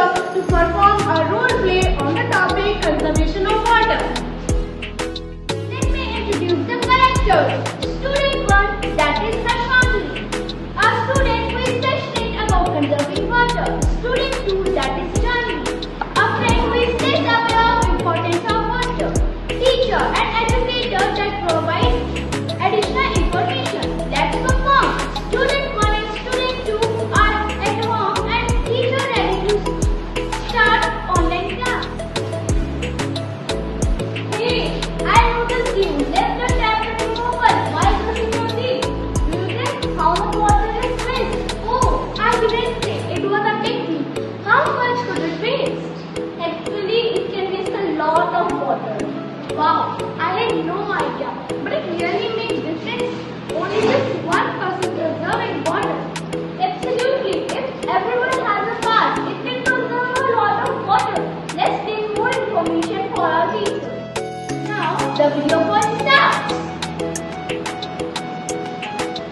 here to perform a role play on the topic conservation of water. Let me introduce the characters. Student 1, that is Harshangli, a student who is passionate about conserving water. Student 2, that is Janvi, a friend who is less aware of importance of water. Teacher and educator that provides additional information. Let's perform. Student 1 and student 2 are at home and teacher ready to start online class. Hey, I noticed you left the tap running open while brushing your teeth. Do you think how much water is waste? Oh, I didn't say it was a technique. How much could it waste? Actually, it can waste a lot of water. Wow, I had no idea. But it really makes difference. Only just one person conserving water. Absolutely. If everyone has a part, it can conserve a lot of water. Let's take more information for our teacher. Now, the video call starts.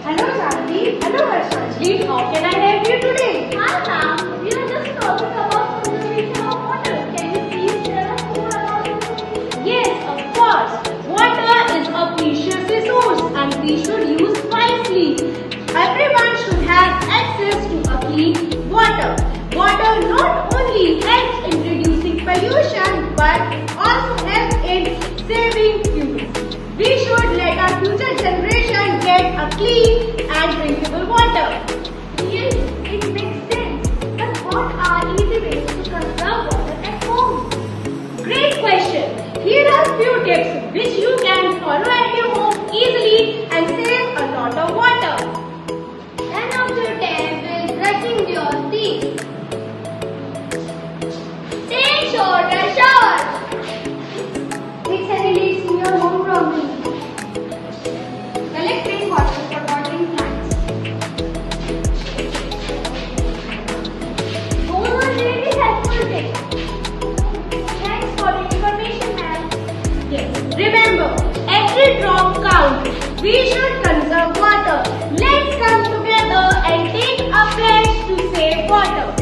Hello, Janvi. Hello, Harshangli. How can I help you today? Hi, ma'am. We are just talking about conservation of water. Can you please tell us more about it? Yes, of course. Water is a precious resource and we should use wisely. Everyone should have access to a clean water. Water not only helps in reducing pollution but also helps in saving fuel. We should let our future generation get a clean and drinkable water. Yes, it makes sense. But what are easy ways to conserve water at home? Great question. Here are few tips which you can follow at your home easily and save a lot of water. Turn off your tap while brushing your teeth. Take shorter shower. Fix any leaks in your home properly. Collect rainwater for watering plants. Those were really helpful tips. Thanks for the information, ma'am. Yes. Remember, every drop counts. We should conserve water. Let's come together and take a pledge to save water.